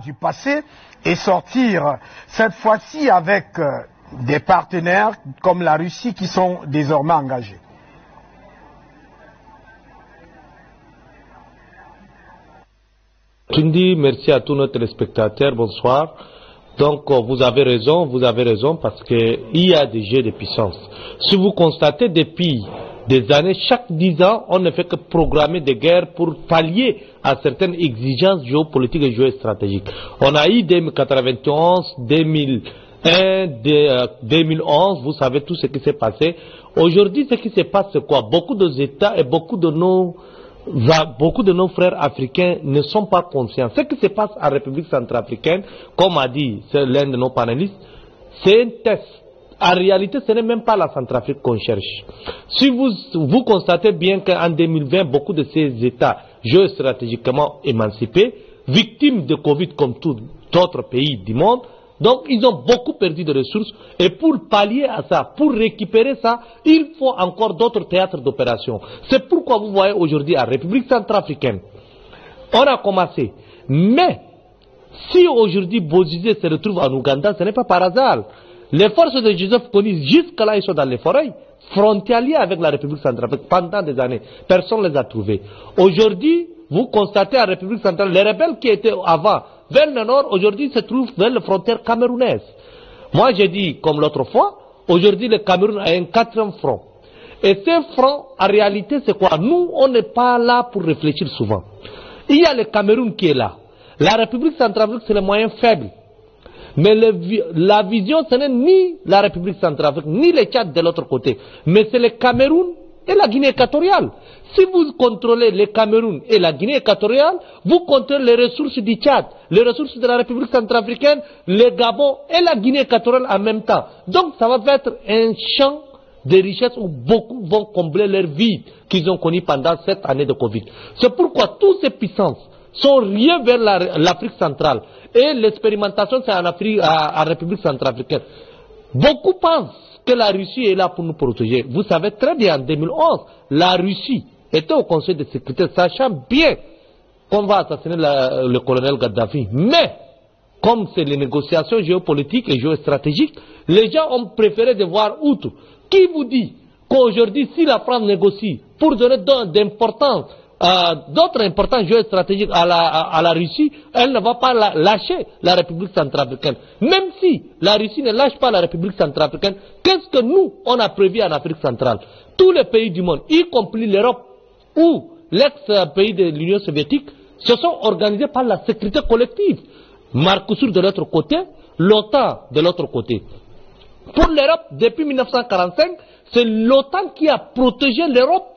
du passé et sortir cette fois-ci avec des partenaires comme la Russie qui sont désormais engagés. Kindi, merci à tous nos téléspectateurs, bonsoir. Donc vous avez raison parce qu'il y a des jeux de puissance. Si vous constatez depuis des années, chaque 10 ans, on ne fait que programmer des guerres pour pallier à certaines exigences géopolitiques et géostratégiques. On a eu 1991, 2001, 2011, vous savez tout ce qui s'est passé. Aujourd'hui, ce qui se passe, c'est quoi? Beaucoup d'États et beaucoup de nos frères africains ne sont pas conscients. Ce qui se passe en République centrafricaine, comme a dit l'un de nos panélistes, c'est un test. En réalité, ce n'est même pas la Centrafrique qu'on cherche. Si vous constatez bien qu'en 2020, beaucoup de ces États géostratégiquement émancipés, victimes de Covid comme tous d'autres pays du monde, donc ils ont beaucoup perdu de ressources. Et pour pallier à ça, pour récupérer ça, il faut encore d'autres théâtres d'opération. C'est pourquoi vous voyez aujourd'hui en République centrafricaine, on a commencé. Mais, si aujourd'hui Bozizé se retrouve en Ouganda, ce n'est pas par hasard. Les forces de Joseph Kony, jusque-là, ils sont dans les forêts, frontaliers avec la République centrafricaine pendant des années. Personne ne les a trouvés. Aujourd'hui, vous constatez en République centrale, les rebelles qui étaient avant vers le nord, aujourd'hui se trouvent vers les frontières camerounaises. Moi, j'ai dit, comme l'autre fois, aujourd'hui, le Cameroun a un 4e front. Et ce front, en réalité, c'est quoi? Nous, on n'est pas là pour réfléchir souvent. Il y a le Cameroun qui est là. La République centrafricaine, c'est le moyen faible. Mais la vision, ce n'est ni la République centrafricaine, ni le Tchad de l'autre côté. Mais c'est le Cameroun et la Guinée équatoriale. Si vous contrôlez le Cameroun et la Guinée équatoriale, vous contrôlez les ressources du Tchad, les ressources de la République centrafricaine, le Gabon et la Guinée équatoriale en même temps. Donc ça va être un champ de richesses où beaucoup vont combler leur vide qu'ils ont connu pendant cette année de Covid. C'est pourquoi toutes ces puissances sont liées vers l'Afrique centrale. Et l'expérimentation, c'est en République centrafricaine. Beaucoup pensent que la Russie est là pour nous protéger. Vous savez très bien, en 2011, la Russie était au Conseil de sécurité, sachant bien qu'on va assassiner le colonel Gaddafi. Mais, comme c'est les négociations géopolitiques et géostratégiques, les gens ont préféré de voir outre. Qui vous dit qu'aujourd'hui, si la France négocie pour donner d'autres importants jeux stratégiques à la Russie, elle ne va pas lâcher la République centrafricaine. Même si la Russie ne lâche pas la République centrafricaine, qu'est-ce que nous, on a prévu en Afrique centrale? Tous les pays du monde, y compris l'Europe ou l'ex-pays de l'Union soviétique, se sont organisés par la sécurité collective. Mercosur de l'autre côté, l'OTAN de l'autre côté. Pour l'Europe, depuis 1945, c'est l'OTAN qui a protégé l'Europe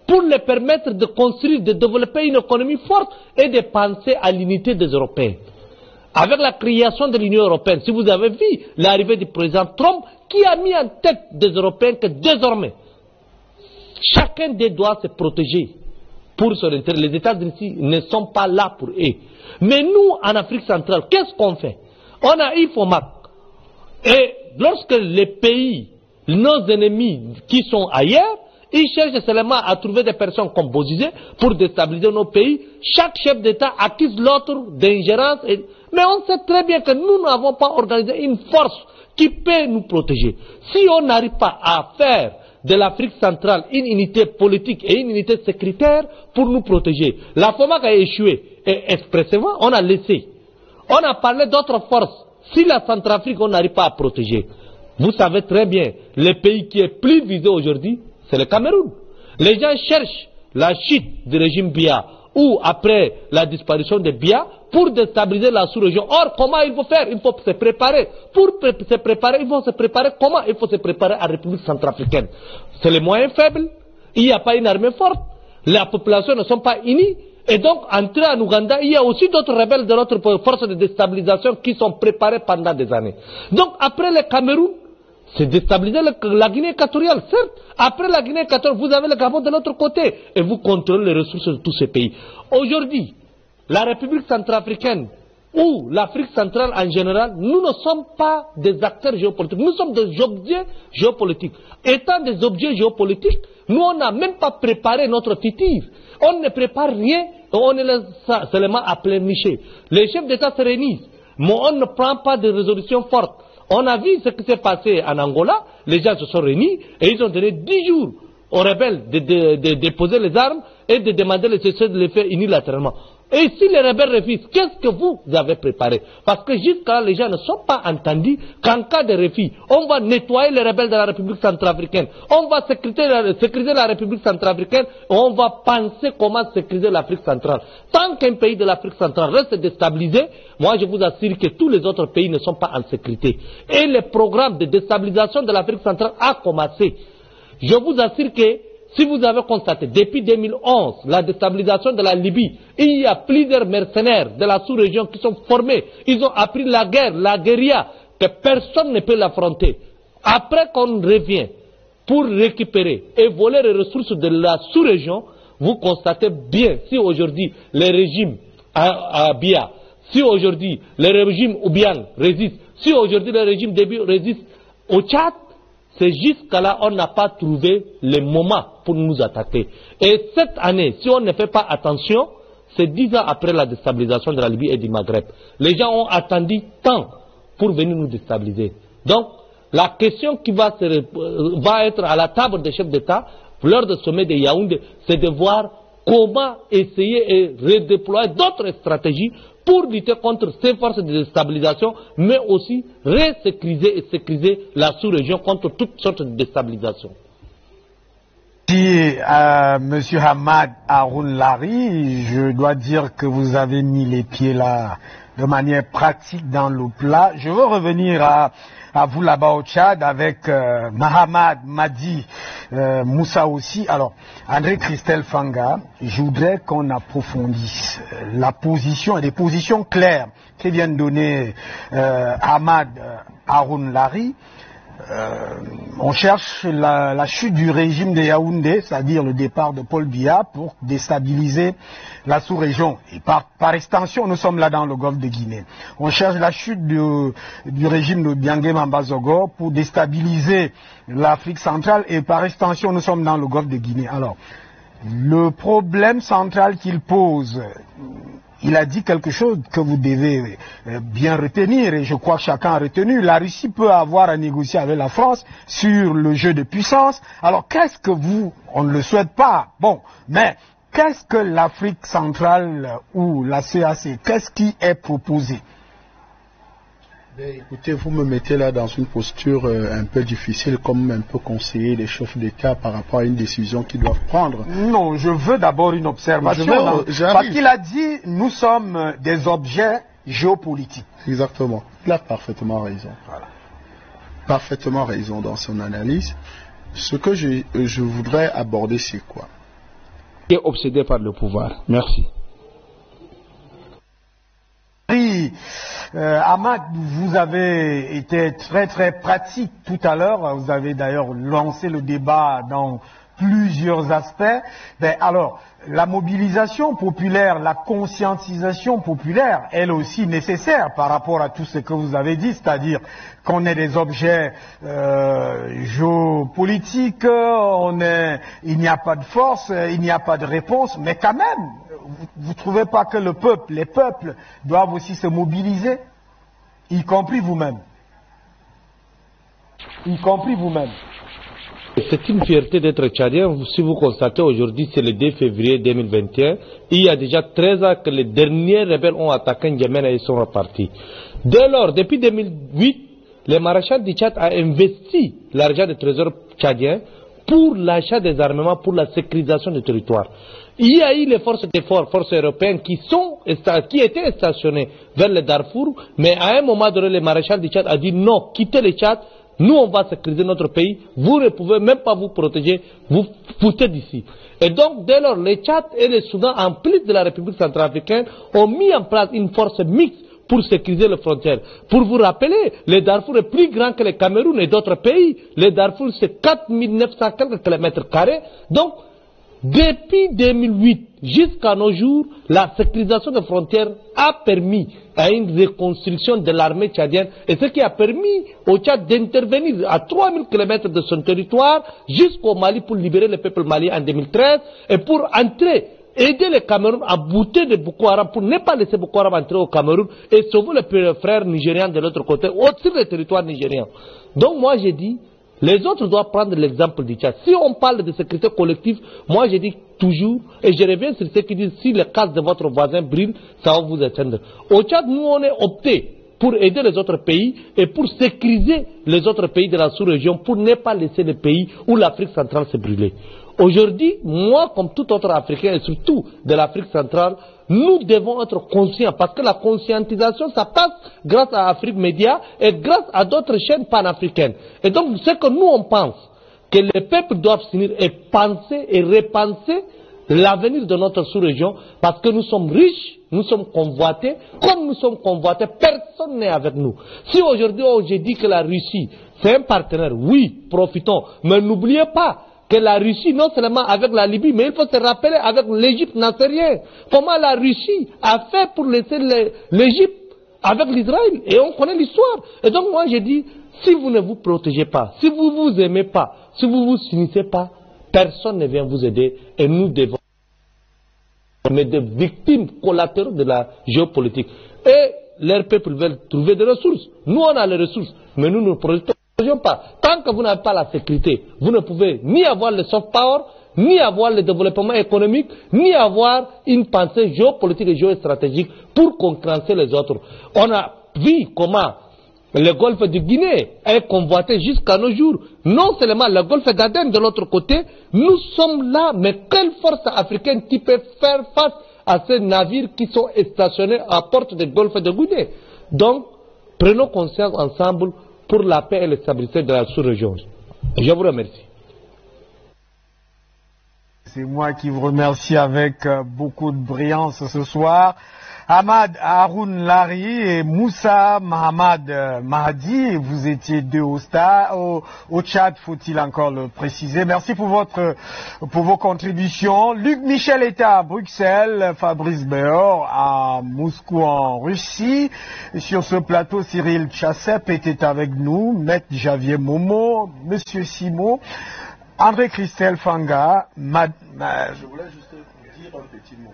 pour les permettre de construire, de développer une économie forte et de penser à l'unité des Européens. Avec la création de l'Union européenne, si vous avez vu l'arrivée du président Trump, qui a mis en tête des Européens que désormais, chacun d'eux doit se protéger pour son intérêt. Les États-Unis ne sont pas là pour eux. Mais nous, en Afrique centrale, qu'est-ce qu'on fait? On a IFOMAC. Et lorsque les pays, nos ennemis qui sont ailleurs, ils cherchent seulement à trouver des personnes comme Bozizé pour déstabiliser nos pays. Chaque chef d'État accuse l'autre d'ingérence. Mais on sait très bien que nous n'avons pas organisé une force qui peut nous protéger. Si on n'arrive pas à faire de l'Afrique centrale une unité politique et une unité sécuritaire pour nous protéger, la FOMAC a échoué. Et expressément, on a laissé. On a parlé d'autres forces. Si la Centrafrique, on n'arrive pas à protéger, vous savez très bien, le pays qui est plus visé aujourd'hui, c'est le Cameroun. Les gens cherchent la chute du régime Biya ou après la disparition de Biya pour déstabiliser la sous-région. Or, comment il faut faire? Il faut se préparer. Pour se préparer, il faut se préparer comment? Il faut se préparer en République centrafricaine. C'est les moyens faibles. Il n'y a pas une armée forte. La population ne sont pas unies. Et donc, entrer en Ouganda, il y a aussi d'autres rebelles de notre force de déstabilisation qui sont préparés pendant des années. Donc, après le Cameroun, c'est déstabiliser la Guinée équatoriale, certes. Après la Guinée équatoriale, vous avez le Gabon de l'autre côté. Et vous contrôlez les ressources de tous ces pays. Aujourd'hui, la République centrafricaine ou l'Afrique centrale en général, nous ne sommes pas des acteurs géopolitiques. Nous sommes des objets géopolitiques. Étant des objets géopolitiques, nous on n'a même pas préparé notre futur. On ne prépare rien. On est là seulement à pleurnicher. Les chefs d'État se réunissent, mais on ne prend pas de résolution forte. On a vu ce qui s'est passé en Angola, les gens se sont réunis et ils ont donné 10 jours aux rebelles de déposer les armes et de demander le cessez de les faire unilatéralement. Et si les rebelles refusent, qu'est-ce que vous avez préparé? Parce que jusqu'à là, les gens ne sont pas entendus qu'en cas de refus, on va nettoyer les rebelles de la République centrafricaine, on va sécuriser la République centrafricaine, on va penser comment sécuriser l'Afrique centrale. Tant qu'un pays de l'Afrique centrale reste déstabilisé, moi je vous assure que tous les autres pays ne sont pas en sécurité. Et le programme de déstabilisation de l'Afrique centrale a commencé. Je vous assure que si vous avez constaté, depuis 2011, la déstabilisation de la Libye, il y a plusieurs mercenaires de la sous-région qui sont formés. Ils ont appris la guerre, la guérilla, que personne ne peut l'affronter. Après qu'on revient pour récupérer et voler les ressources de la sous-région, vous constatez bien, si aujourd'hui les régimes à Bia, si aujourd'hui le régime Oubiang résiste, si aujourd'hui le régime Déby résiste au Tchad, c'est jusqu'à là on n'a pas trouvé le moment pour nous attaquer. Et cette année, si on ne fait pas attention, c'est 10 ans après la déstabilisation de la Libye et du Maghreb. Les gens ont attendu tant pour venir nous déstabiliser. Donc, la question qui va être à la table des chefs d'État, lors du sommet de Yaoundé, c'est de voir comment essayer et redéployer d'autres stratégies pour lutter contre ces forces de déstabilisation, mais aussi resécuriser et sécuriser la sous-région contre toutes sortes de déstabilisation. Si M. Hamad Haroun Lari, je dois dire que vous avez mis les pieds là de manière pratique dans le plat. Je veux revenir à vous là-bas au Tchad avec Mahamad Madi Moussa aussi. Alors, André Christelle Fanga, je voudrais qu'on approfondisse la position et des positions claires que vient de donner Hamad Haroun Lari. On cherche la chute du régime de Yaoundé, c'est-à-dire le départ de Paul Biya pour déstabiliser la sous-région. Et par extension, nous sommes là dans le golfe de Guinée. On cherche la chute du régime de Biangé Mambazogo pour déstabiliser l'Afrique centrale et par extension, nous sommes dans le golfe de Guinée. Alors, le problème central qu'il pose, il a dit quelque chose que vous devez bien retenir et je crois que chacun a retenu. La Russie peut avoir à négocier avec la France sur le jeu de puissance. Alors qu'est-ce que on ne le souhaite pas, bon, mais qu'est-ce que l'Afrique centrale ou la CAC, qu'est-ce qui est proposé? Écoutez, vous me mettez là dans une posture un peu difficile, comme un peu conseiller les chefs d'État par rapport à une décision qu'ils doivent prendre. Non, je veux d'abord une observation. Parce qu'il a dit, nous sommes des objets géopolitiques. Exactement. Il a parfaitement raison. Voilà. Parfaitement raison dans son analyse. Ce que je voudrais aborder, c'est quoi? Il est obsédé par le pouvoir. Merci. Hamad, vous avez été très très pratique tout à l'heure. Vous avez d'ailleurs lancé le débat dans plusieurs aspects. Alors, la mobilisation populaire, la conscientisation populaire, elle aussi nécessaire par rapport à tout ce que vous avez dit, c'est-à-dire qu'on est des objets géopolitiques, il n'y a pas de force, il n'y a pas de réponse, mais quand même, vous ne trouvez pas que les peuples doivent aussi se mobiliser, y compris vous-même? Y compris vous-même. C'est une fierté d'être tchadien. Si vous constatez aujourd'hui, c'est le 2 février 2021. Il y a déjà 13 ans que les derniers rebelles ont attaqué N'Djamena et ils sont repartis. Dès lors, depuis 2008, le maréchal du Tchad a investi l'argent du trésor tchadien pour l'achat des armements, pour la sécurisation du territoire. Il y a eu les forces européennes qui étaient stationnées vers le Darfour, mais à un moment donné, le maréchal du Tchad a dit non, quittez le Tchad, nous on va sécuriser notre pays, vous ne pouvez même pas vous protéger, vous foutez d'ici. Et donc dès lors, le Tchad et le Soudan, en plus de la République centrafricaine, ont mis en place une force mixte pour sécuriser les frontières. Pour vous rappeler, le Darfour est plus grand que le Cameroun et d'autres pays. Le Darfour c'est 4900 quelques kilomètres carrés. Donc, depuis 2008 jusqu'à nos jours, la sécurisation des frontières a permis à une reconstruction de l'armée tchadienne et ce qui a permis au Tchad d'intervenir à 3000 km de son territoire jusqu'au Mali pour libérer le peuple malien en 2013 et pour entrer aider le Cameroun à bouter de Boko Haram pour ne pas laisser Boko Haram entrer au Cameroun et sauver les frères nigérians de l'autre côté, au-dessus du territoire nigérien. Donc moi j'ai dit, les autres doivent prendre l'exemple du Tchad. Si on parle de sécurité collective, moi je dis toujours, et je reviens sur ceux qui disent, si le casse de votre voisin brille, ça va vous atteindre. Au Tchad, nous on est opté pour aider les autres pays et pour sécuriser les autres pays de la sous-région, pour ne pas laisser les pays où l'Afrique centrale se brûler. Aujourd'hui, moi, comme tout autre Africain, et surtout de l'Afrique centrale, nous devons être conscients, parce que la conscientisation, ça passe grâce à Afrique Média et grâce à d'autres chaînes panafricaines. Et donc, ce que nous, on pense, que les peuples doivent s'unir et penser et repenser l'avenir de notre sous-région, parce que nous sommes riches, nous sommes convoités, comme nous sommes convoités, personne n'est avec nous. Si aujourd'hui, je dis que la Russie, c'est un partenaire, oui, profitons, mais n'oubliez pas que la Russie, non seulement avec la Libye, mais il faut se rappeler avec l'Égypte, n'en sait rien. Comment la Russie a fait pour laisser l'Égypte avec l'Israël, et on connaît l'histoire. Et donc moi je dis, si vous ne vous protégez pas, si vous ne vous aimez pas, si vous ne vous unissez pas, personne ne vient vous aider, et nous devons être des victimes collatérales de la géopolitique. Et leurs peuples veulent trouver des ressources. Nous on a les ressources, mais nous ne projetons pas. Tant que vous n'avez pas la sécurité, vous ne pouvez ni avoir le soft power, ni avoir le développement économique, ni avoir une pensée géopolitique et géostratégique pour concurrencer les autres. On a vu comment le golfe de Guinée est convoité jusqu'à nos jours. Non seulement le golfe d'Aden de l'autre côté, nous sommes là, mais quelle force africaine qui peut faire face à ces navires qui sont stationnés à la porte du golfe de Guinée? Donc, prenons conscience ensemble pour la paix et la stabilité de la sous-région. Je vous remercie. C'est moi qui vous remercie avec beaucoup de brillance ce soir. Ahmad Haroun Lari et Moussa Mahamad Mahdi, vous étiez deux au Tchad, faut-il encore le préciser. Merci pour vos contributions. Luc Michel était à Bruxelles, Fabrice Béor à Moscou en Russie. Sur ce plateau, Cyril Tchassep était avec nous, Maître Javier Momo, Monsieur Simo, André Christelle Fanga. Je voulais juste dire un petit mot.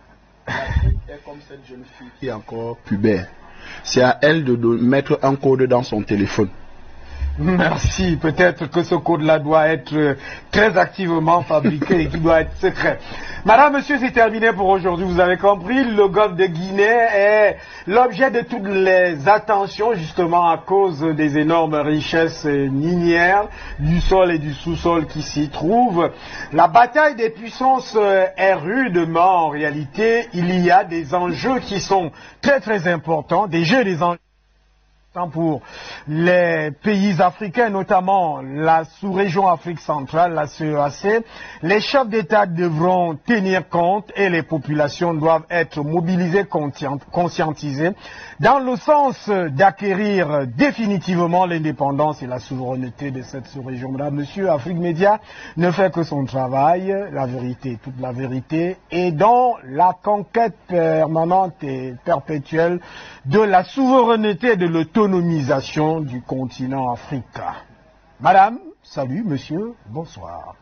L'Afrique est comme cette jeune fille qui est encore pubère. C'est à elle de mettre un code dans son téléphone. Merci. Peut-être que ce code-là doit être très activement fabriqué et qui doit être secret. Madame, monsieur, c'est terminé pour aujourd'hui. Vous avez compris, le golfe de Guinée est l'objet de toutes les attentions, justement à cause des énormes richesses minières, du sol et du sous-sol qui s'y trouvent. La bataille des puissances est rude, mais en réalité, il y a des enjeux qui sont très très importants, des enjeux pour les pays africains, notamment la sous-région Afrique centrale, la CEAC. Les chefs d'État devront tenir compte et les populations doivent être mobilisées, conscientisées, dans le sens d'acquérir définitivement l'indépendance et la souveraineté de cette sous-région. Madame, monsieur, Afrique Média ne fait que son travail, la vérité, toute la vérité, et dans la conquête permanente et perpétuelle de la souveraineté et de l'autonomisation du continent africain. Madame, salut, monsieur, bonsoir.